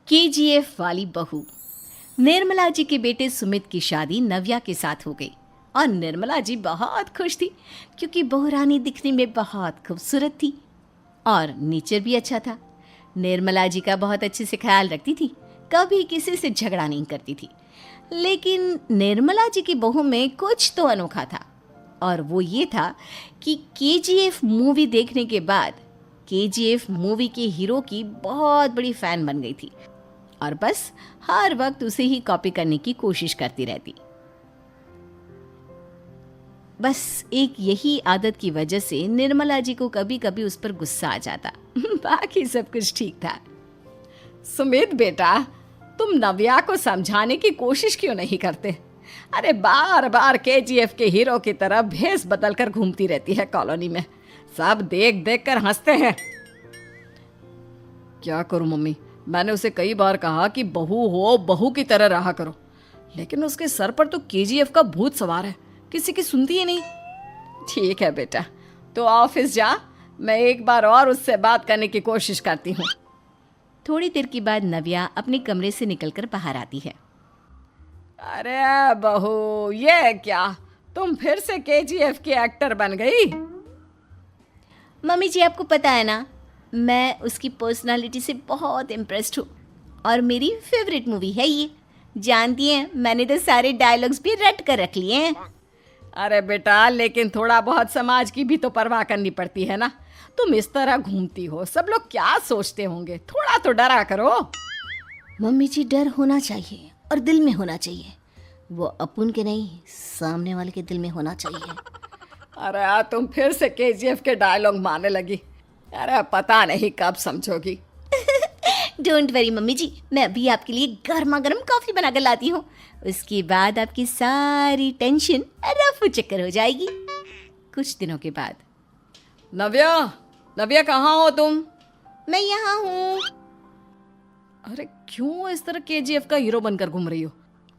KGF वाली बहू। निर्मला जी के बेटे सुमित की शादी नव्या के साथ हो गई और निर्मला जी बहुत खुश थी क्योंकि बहू रानी दिखने में बहुत खूबसूरत थी और नेचर भी अच्छा था। निर्मला जी का बहुत अच्छे से ख्याल रखती थी, कभी किसी से झगड़ा नहीं करती थी। लेकिन निर्मला जी की बहू में कुछ तो अनोखा था और वो ये था कि केजीएफ मूवी देखने के बाद केजीएफ मूवी के हीरो की बहुत बड़ी फ़ैन बन गई थी और बस हर वक्त उसे ही कॉपी करने की कोशिश करती रहती। बस एक यही आदत की वजह से निर्मला जी को कभी कभी उस पर गुस्सा आ जाता। बाकी सब कुछ ठीक था। सुमित बेटा, तुम नव्या को समझाने की कोशिश क्यों नहीं करते? अरे बार बार केजीएफ के हीरो की तरह भेस बदल कर घूमती रहती है कॉलोनी में, सब देख देख कर हंसते हैं। क्या करूं मम्मी, मैंने उसे कई बार कहा कि बहू हो, बहू की तरह रहा करो, लेकिन उसके सर पर तो केजीएफ का भूत सवार है, किसी की सुनती ही नहीं। ठीक है बेटा, तो ऑफिस जा, मैं एक बार और उससे बात करने की कोशिश करती हूँ। थोड़ी देर के बाद नव्या अपने कमरे से निकलकर बाहर आती है। अरे बहू, ये क्या, तुम फिर से केजीएफ की एक्टर बन गई? मम्मी जी, आपको पता है ना, मैं उसकी पर्सनालिटी से बहुत इम्प्रेस्ड हूँ और मेरी फेवरेट मूवी है ये। जानती हैं, मैंने तो सारे डायलॉग्स भी रट कर रख लिए हैं। अरे बेटा, लेकिन थोड़ा बहुत समाज की भी तो परवाह करनी पड़ती है ना। तुम इस तरह घूमती हो, सब लोग क्या सोचते होंगे, थोड़ा तो डरा करो। मम्मी जी, डर होना चाहिए और दिल में होना चाहिए, वो अपुन के नहीं, सामने वाले के दिल में होना चाहिए। अरे तुम फिर से केजीएफ के डायलॉग मारने लगी। अरे पता नहीं कब समझोगी। डोंट वरी मम्मी जी, मैं अभी आपके लिए गर्मा गर्म कॉफ़ी बना कर लाती हूँ, उसके बाद आपकी सारी टेंशन रफू चक्कर हो जाएगी। कुछ दिनों के बाद। नव्या, नव्या कहाँ हो तुम? मैं यहाँ हूँ। अरे क्यों इस तरह केजीएफ का हीरो बनकर घूम रही हो?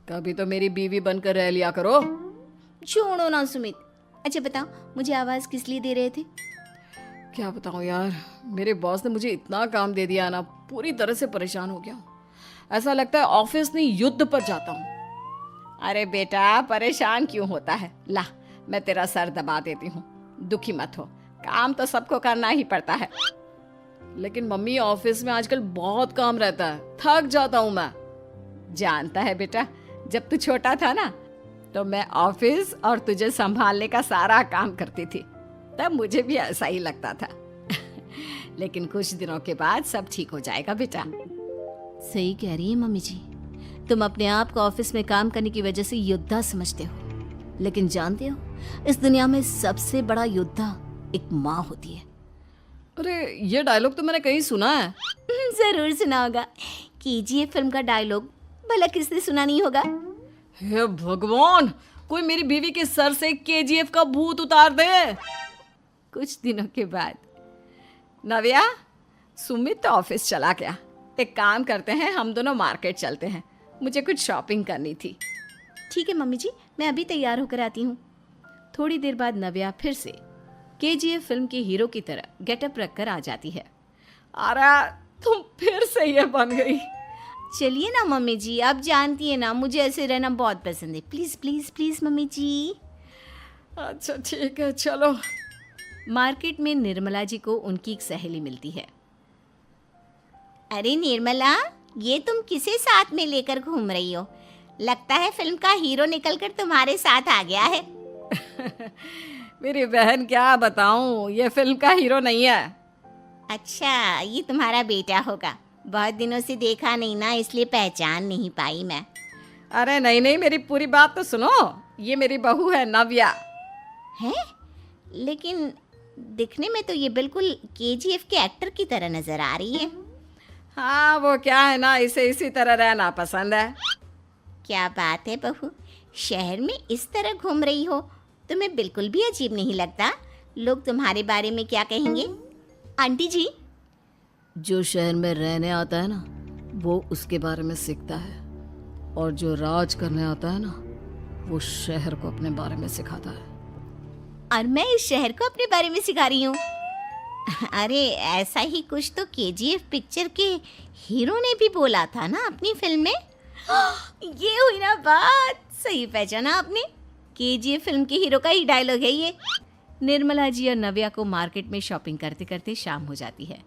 कभी तो मेरी बीवी बनकर रह लिया करो। छोड़ो ना सुमित। अच्छा बताओ, मुझे आवाज़ किस लिए दे रहे थे? क्या बताऊँ यार, मेरे बॉस ने मुझे इतना काम दे दिया ना, पूरी तरह से परेशान हो गया हूँ। ऐसा लगता है ऑफिस नहीं, युद्ध पर जाता हूँ। अरे बेटा, परेशान क्यों होता है? ला, मैं तेरा सर दबा देती हूँ, दुखी मत हो, काम तो सबको करना ही पड़ता है। लेकिन मम्मी, ऑफिस में आजकल बहुत काम रहता है, थक जाता हूँ मैं। जानता है बेटा, जब तू छोटा था ना, तो मैं ऑफिस और तुझे संभालने का सारा काम करती थी, तब मुझे भी ऐसा ही लगता था। लेकिन कुछ दिनों के बाद सब ठीक हो जाएगा बेटा। सही कह रही है मम्मी जी, तुम अपने आप को ऑफिस में काम करने की वजह से योद्धा समझते हो, लेकिन जानते हो, इस दुनिया में सबसे बड़ा योद्धा एक माँ होती है। अरे ये डायलॉग तो मैंने कहीं सुना है। जरूर सुना होगा, केजीएफ फिल्म का डायलॉग, भला किसने सुना नहीं होगा? हे भगवान, कोई मेरी बीवी के सर से केजीएफ का भूत उतार दे। कुछ दिनों के बाद। नव्या, सुमित तो ऑफिस चला गया, एक काम करते हैं, हम दोनों मार्केट चलते हैं, मुझे कुछ शॉपिंग करनी थी। ठीक है मम्मी जी, मैं अभी तैयार होकर आती हूँ। थोड़ी देर बाद नव्या फिर से केजीएफ फिल्म के हीरो की तरह गेटअप रखकर आ जाती है। अरे तुम फिर से ये बन गई। चलिए ना मम्मी जी, आप जानती है ना, मुझे ऐसे रहना बहुत पसंद है। प्लीज़ प्लीज़ प्लीज़ मम्मी जी। अच्छा ठीक है, चलो। मार्केट में निर्मला जी को उनकी एक सहेली मिलती है। अरे निर्मला, ये तुम किसे साथ में लेकर घूम रही हो? लगता है फिल्म का हीरो निकलकर तुम्हारे साथ आ गया है। मेरी बहन, क्या बताऊं, ये फिल्म का हीरो नहीं है। अच्छा, ये तुम्हारा बेटा होगा, बहुत दिनों से देखा नहीं ना, इसलिए पहचान नहीं पाई मैं। अरे नहीं नहीं, मेरी पूरी बात तो सुनो, ये मेरी बहू है नव्या। है? लेकिन दिखने में तो ये बिल्कुल केजीएफ के एक्टर की तरह नजर आ रही है। हाँ, वो क्या है ना, इसे इसी तरह रहना पसंद है। क्या बात है बहू, शहर में इस तरह घूम रही हो, तुम्हें बिल्कुल भी अजीब नहीं लगता? लोग तुम्हारे बारे में क्या कहेंगे? आंटी जी, जो शहर में रहने आता है ना, वो उसके बारे में सीखता है, और जो राज करने आता है ना, वो शहर को अपने बारे में सिखाता है। और मैं इस शहर को अपने बारे में सिखा रही हूँ। अरे ऐसा ही कुछ तो केजीएफ पिक्चर के हीरो ने भी बोला था ना अपनी फिल्म में। ये हुई ना बात, सही पहचाना आपने। केजीएफ फिल्म के हीरो का ही डायलॉग है ये। निर्मला जी और नव्या को मार्केट में शॉपिंग करते करते शाम हो जाती है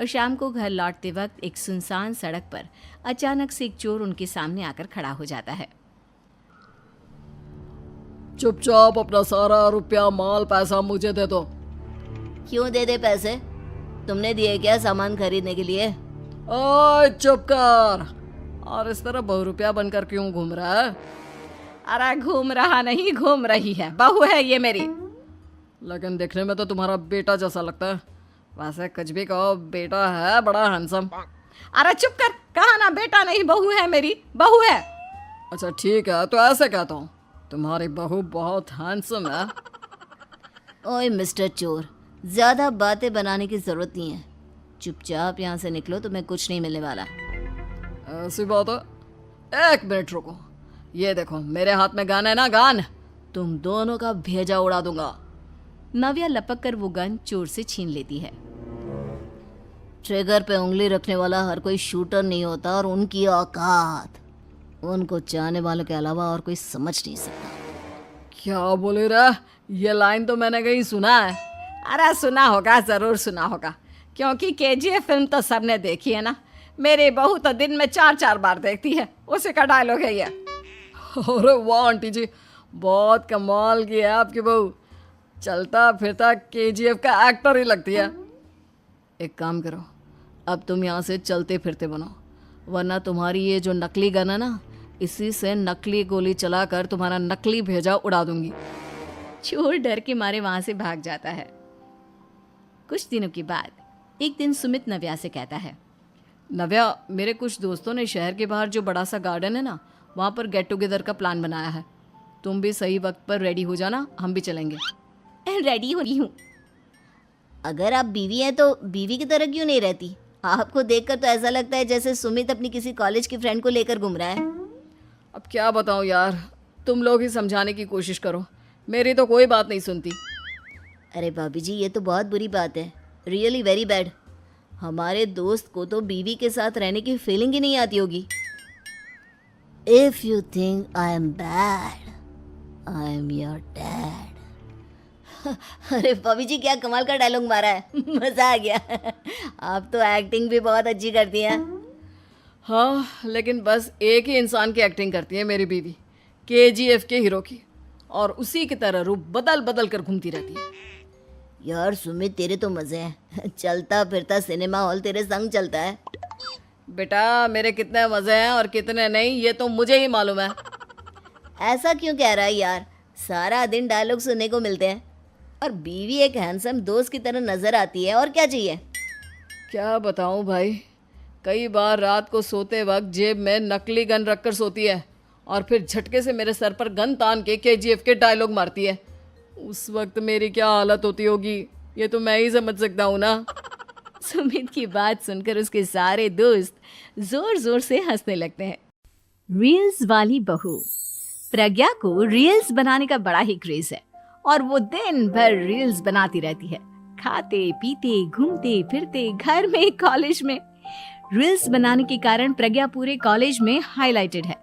और शाम को घर लौटते वक्त एक सुनसान सड़क पर अचानक से एक चोर उनके सामने आकर खड़ा हो जाता है। चुपचाप अपना सारा रुपया माल पैसा मुझे दे दो। क्यों दे दे पैसे? तुमने दिए क्या सामान खरीदने के लिए? ओए चुप कर। और इस तरह बहुरुपया बनकर क्यों घूम रहा है? अरे घूम रहा नहीं, घूम रही है, बहू है ये मेरी। लेकिन देखने में तो तुम्हारा बेटा जैसा लगता है। वैसे कुछ भी कहो, बेटा है बड़ा हैंडसम। अरे चुप कर, कहा ना बेटा नहीं बहू है मेरी, बहू है। अच्छा ठीक है, तो ऐसे कहता हूँ, तुम्हारी बहू बहुत हैंडसम है। ओए मिस्टर चोर, ज्यादा बातें बनाने की जरूरत नहीं है। चुपचाप यहाँ से निकलो, तुम्हें कुछ नहीं मिलने वाला। ऐसी बात है? एक मिनट रुको, ये देखो मेरे हाथ में गन है ना, गन। तुम दोनों का भेजा उड़ा दूंगा। नव्या लपक कर वो गन चोर से छीन लेती है। ट्रिगर पे उंगली रखने वाला हर कोई शूटर नहीं होता, और उनकी औकात उनको चाहने वालों के अलावा और कोई समझ नहीं सकता। क्या बोले रे? ये लाइन तो मैंने कहीं सुना है। अरे सुना होगा, जरूर सुना होगा, क्योंकि केजीएफ फिल्म तो सबने देखी है ना। मेरी बहू तो दिन में 4-4 बार देखती है, उसी का डायलॉग है ये। अरे वाह आंटी जी, बहुत कमाल की है आपकी बहू। चलता फिरता केजीएफ का एक्टर ही लगती है। एक काम करो, अब तुम यहाँ से चलते फिरते बनो, वरना तुम्हारी ये जो नकली गन है ना, इसी से नकली गोली चलाकर तुम्हारा नकली भेजा उड़ा दूंगी। चोर डर के मारे वहां से भाग जाता है। कुछ दिनों के बाद एक दिन सुमित नव्या से कहता है, नव्या, मेरे कुछ दोस्तों ने शहर के बाहर जो बड़ा सा गार्डन है ना, वहाँ पर गेट टुगेदर का प्लान बनाया है। तुम भी सही वक्त पर रेडी हो जाना, हम भी चलेंगे। रेडी हो रही हूँ। अगर आप बीवी हैं तो बीवी की तरह क्यों नहीं रहती? आपको देखकर तो ऐसा लगता है जैसे सुमित अपनी किसी कॉलेज की फ्रेंड को लेकर घूम रहा है। अब क्या बताऊँ यार, तुम लोग ही समझाने की कोशिश करो, मेरी तो कोई बात नहीं सुनती। अरे भाभी जी, ये तो बहुत बुरी बात है, रियली वेरी बैड। हमारे दोस्त को तो बीवी के साथ रहने की फीलिंग ही नहीं आती होगी। If you think I am bad, I am your dad. अरे भाभी जी, क्या कमाल का डायलॉग मारा है, मजा आ गया। आप तो एक्टिंग भी बहुत अच्छी करती हैं। हाँ, लेकिन बस एक ही इंसान की एक्टिंग करती है मेरी बीवी, केजीएफ के हीरो की, और उसी की तरह रूप बदल बदल कर घूमती रहती है। यार सुमित, तेरे तो मजे हैं, चलता फिरता सिनेमा हॉल तेरे संग चलता है। बेटा, मेरे कितने मजे हैं और कितने नहीं, ये तो मुझे ही मालूम है। ऐसा क्यों कह रहा है यार? सारा दिन डायलॉग सुनने को मिलते हैं, और बीवी एक हैंडसम दोस्त की तरह नजर आती है, और क्या चाहिए? क्या बताऊं भाई, कई बार रात को सोते वक्त जेब में नकली गन रखकर सोती है, और फिर झटके से मेरे सर पर गन तान के केजीएफ के डायलॉग मारती है। उस वक्त मेरी क्या हालत होती होगी, ये तो मैं ही समझ सकता हूँ ना। सुमित की बात सुनकर उसके सारे दोस्त जोर जोर से हंसने लगते हैं। रील्स वाली बहू। प्रज्ञा को रील्स बनाने का बड़ा ही क्रेज है, और वो दिन भर रील्स बनाती रहती है, खाते पीते घूमते फिरते, घर में कॉलेज में। रील्स बनाने के कारण प्रज्ञा पूरे कॉलेज में हाईलाइटेड है।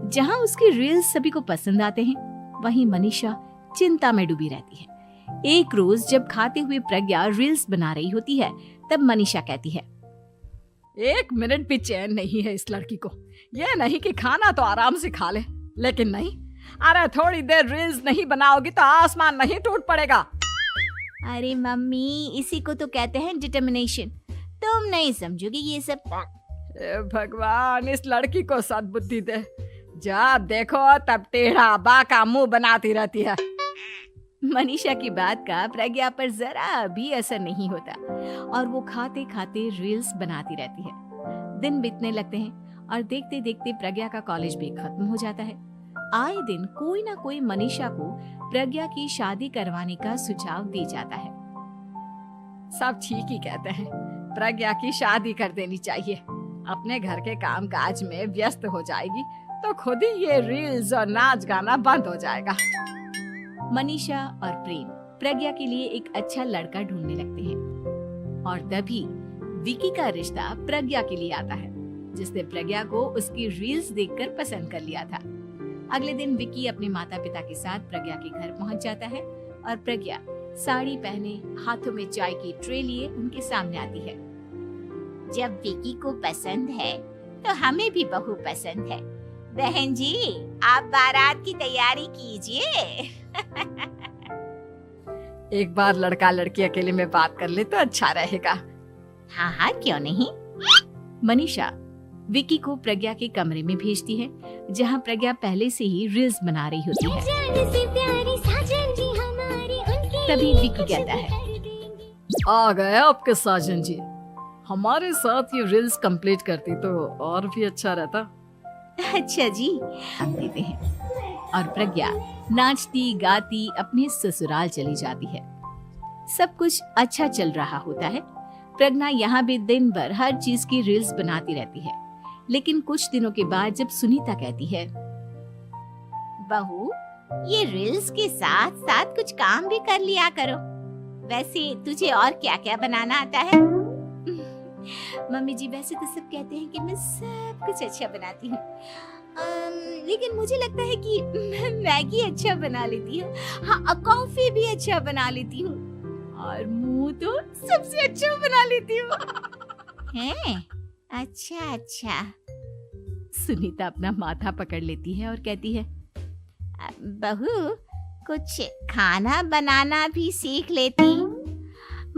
जहां उसकी रील्स सभी को पसंद आते हैं, वहीं मनीषा चिंता में डूबी रहती है। एक रोज जब खाते हुए प्रज्ञा रील्स बना रही होती है, तब मनीषा कहती है, एक मिनट भी चैन नहीं है इस लड़की को। ये नहीं कि खाना तो आराम से खा ले, लेकिन नहीं, अरे थोड़ी देर रील्स नहीं बनाओगी तो आसमान नहीं टूट पड़ेगा। अरे मम्मी, इसी को तो कहते हैं डिटर्मिनेशन। तुम नहीं समझोगी ये सब। भगवान, इस लड़की को सद्बुद्धि दे। जब देखो तब टेढ़ा बाका मुंह बनाती रहती है। मनीषा की बात का प्रज्ञा पर जरा भी असर नहीं होता, और वो खाते खाते रील्स बनाती रहती है। दिन बीतने लगते हैं, और देखते देखते प्रज्ञा का कॉलेज भी खत्म हो जाता है। आए दिन कोई ना कोई मनीषा को प्रज्ञा की शादी करवाने का सुझाव दे जाता है। सब ठीक ही कहते हैं, प्रज्ञा की शादी कर देनी चाहिए। अपने घर के काम काज में व्यस्त हो जाएगी तो खुद ही ये रील्स और नाच गाना बंद हो जाएगा। मनीषा और प्रेम प्रज्ञा के लिए एक अच्छा लड़का ढूंढने लगते हैं। और तभी विकी का रिश्ता प्रज्ञा के लिए आता है, जिसने प्रज्ञा को उसकी रील्स देखकर पसंद कर लिया था। अगले दिन विकी अपने माता पिता के साथ प्रज्ञा के घर पहुंच जाता है और प्रज्ञा साड़ी पहने हाथों में चाय की ट्रे लिए उनके सामने आती है। जब विकी को पसंद है तो हमें भी बहू पसंद है। बहन जी, आप बारात की तैयारी कीजिए। एक बार लड़का लड़की अकेले में बात कर ले तो अच्छा रहेगा। हाँ हाँ, क्यों नहीं। मनीषा विकी को प्रज्ञा के कमरे में भेजती है, जहां प्रज्ञा पहले से ही रील्स बना रही होती है। तभी विकी कहता है, आ गए आपके साजन जी, हमारे साथ ये रील्स कंप्लीट करती तो और भी अच्छा रहता। अच्छा जी, हम देते हैं। और प्रज्ञा नाचती गाती अपने ससुराल चली जाती है। सब कुछ अच्छा चल रहा होता है। प्रज्ञा यहाँ भी दिन भर हर चीज की रील्स बनाती रहती है। लेकिन कुछ दिनों के बाद जब सुनीता कहती है, बहू, ये रील्स के साथ साथ कुछ काम भी कर लिया करो। वैसे तुझे और क्या क्या बनाना आता है? मम्मी जी, वैसे तो सब कहते हैं कि मैं सब कुछ अच्छा बनाती हूँ, लेकिन मुझे लगता है कि मैं मैगी अच्छा बना लेती हूँ। हाँ, कॉफी भी अच्छा बना लेती हूँ और मुंह तो सबसे अच्छा बना लेती हूँ। हैं? अच्छा अच्छा। सुनीता अपना माथा पकड़ लेती है और कहती है, बहू, कुछ खाना बनाना भी सीख लेती।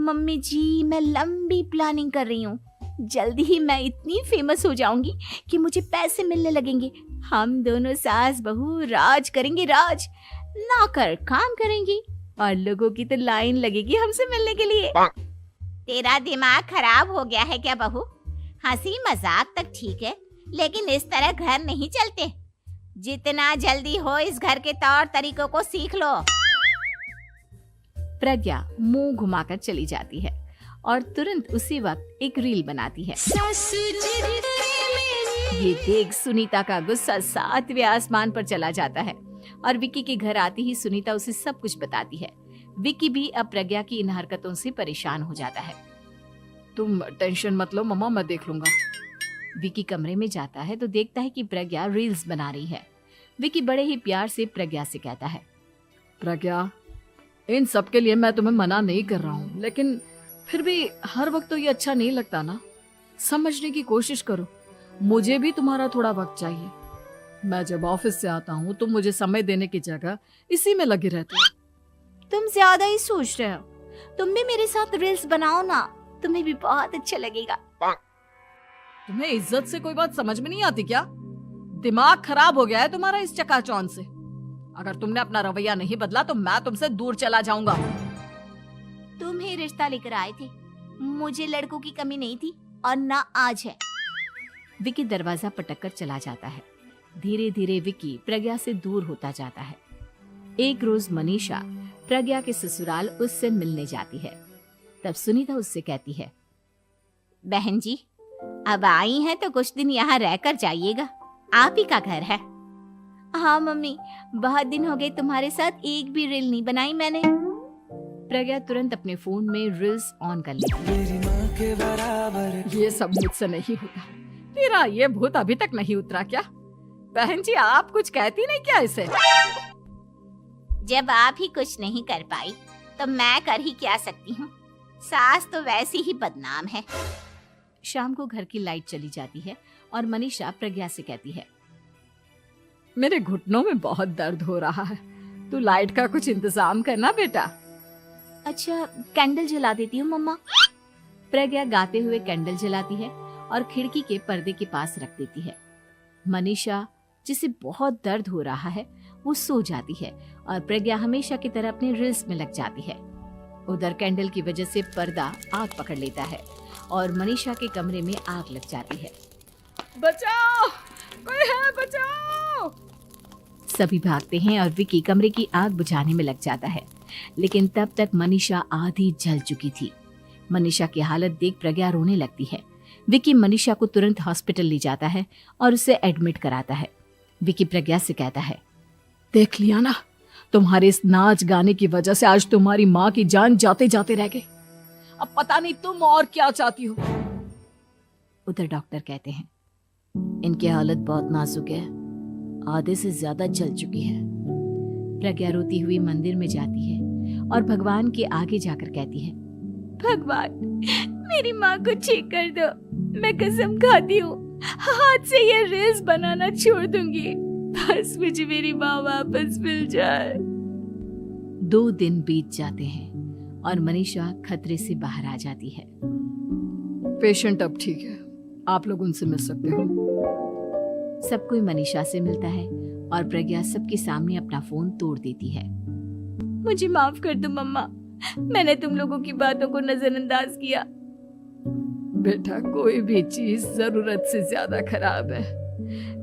मम्मी जी, मैं लंबी प्लानिंग कर रही हूँ। जल्दी ही मैं इतनी फेमस हो जाऊंगी कि मुझे पैसे मिलने लगेंगे। हम दोनों सास बहू राज करेंगे, राज ना कर काम करेंगी और लोगों की तो लाइन लगेगी हमसे मिलने के लिए। तेरा दिमाग खराब हो गया है क्या बहू? हंसी मजाक तक ठीक है, लेकिन इस तरह घर नहीं चलते। जितना जल्दी हो इस घर के तौर तरीकों को सीख लो। प्रज्ञा मुंह घुमाकर चली जाती है और तुरंत उसी वक्त एक रील बनाती है। ये देख सुनीता का गुस्सा 7वें आसमान पर चला जाता है और विक्की के घर आती ही सुनीता उसे सब कुछ बताती है। विक्की भी अब प्रज्ञा की इन हरकतों से परेशान हो जाता है। तुम टेंशन मत लो मम्मा, मैं देख लूंगा। विक्की कमरे में जाता है तो देखता है कि प्रज्ञा रील्स बना रही है। विक्की बड़े ही प्यार से प्रज्ञा से कहता है, प्रज्ञा, इन सब के लिए मैं तुम्हें मना नहीं कर रहा हूँ, लेकिन फिर भी हर वक्त तो ये अच्छा नहीं लगता ना। समझने की कोशिश करो, मुझे भी तुम्हारा थोड़ा वक्त चाहिए। मैं जब ऑफिस से आता हूँ तो मुझे समय देने की जगह इसी में लगे रहते हो। तुम ज्यादा ही सोच रहे हो। तुम भी मेरे साथ रील्स बनाओ ना, तुम्हें भी बहुत अच्छा लगेगा। तुम्हें इज्जत से कोई बात समझ में नहीं आती क्या? दिमाग खराब हो गया है तुम्हारा इस चकाचौंध से। अगर तुमने अपना रवैया नहीं बदला तो मैं तुमसे दूर चला जाऊंगा। तुम ही रिश्ता लेकर आए थे, मुझे लड़कों की कमी नहीं थी और ना आज है। विक्की दरवाजा पटक कर चला जाता है। धीरे धीरे विक्की प्रज्ञा से दूर होता जाता है। एक रोज मनीषा प्रज्ञा के ससुराल उससे मिलने जाती है। तब सुनीता उससे कहती है, बहन जी, अब आई हैं तो कुछ दिन यहाँ रहकर जाइएगा। आप ही का घर है। हाँ मम्मी, बहुत दिन हो गए तुम्हारे साथ एक भी रील नहीं बनाई मैंने। प्रज्ञा तुरंत अपने फोन में रील्स ऑन कर लेती है। ये सब मुझसे नहीं होगा। तेरा ये भूत अभी तक नहीं उतरा क्या? बहन जी, आप कुछ कहती नहीं क्या इसे? जब आप ही कुछ नहीं कर पाई तो मैं कर ही क्या सकती हूँ। सास तो वैसी ही बदनाम है। शाम को घर की लाइट चली जाती है और मनीषा प्रज्ञा से कहती है, मेरे घुटनों में बहुत दर्द हो रहा है, तू लाइट का कुछ इंतजाम करना बेटा। अच्छा, कैंडल जला देती हूँ मम्मा। प्रज्ञा गाते हुए कैंडल जलाती है और खिड़की के पर्दे के पास रख देती है। मनीषा, जिसे बहुत दर्द हो रहा है, वो सो जाती है और प्रज्ञा हमेशा की तरह अपने रील्स में लग जाती है। उधर कैंडल की वजह से पर्दा आग पकड़ लेता है और मनीषा के कमरे में आग लग जाती है। बचाओ, कोई है, बचाओ। सभी भागते हैं और विक्की कमरे की आग बुझाने में लग जाता है, लेकिन तब तक मनीषा आधी जल चुकी थी। मनीषा की हालत देख प्रज्ञा रोने लगती है। विक्की मनीषा को तुरंत हॉस्पिटल ले जाता है और उसे एडमिट कराता है। विक्की प्रज्ञा से कहता है, देख लिया ना, तुम्हारे इस नाच गाने की वजह से आज तुम्हारी माँ की जान जाते जाते रह गई। अब पता नहीं तुम और क्या चाहती हो। उधर डॉक्टर कहते हैं, इनकी हालत बहुत नाजुक है, आधे से ज्यादा चल चुकी है। प्रज्ञा रोती हुई मंदिर में जाती है और भगवान के आगे जाकर कहती है, भगवान मेरी माँ को ठीक कर दो, मैं कसम खाती हूँ हाथ से ये रील्स बनाना छोड़ दूंगी, बस मुझे मेरी माँ वापस मिल जाए। 2 दिन बीत जाते हैं और मनीषा खतरे से बाहर आ जाती है। पेशेंट अब ठीक है, आप लोग उनसे मिल सकते हो। सब कोई मनीषा से मिलता है और प्रज्ञा सबके सामने अपना फोन तोड़ देती है। मुझे माफ कर दो मम्मा, मैंने तुम लोगों की बातों को नजरअंदाज किया। बेटा कोई भी चीज जरूरत से ज्यादा खराब है,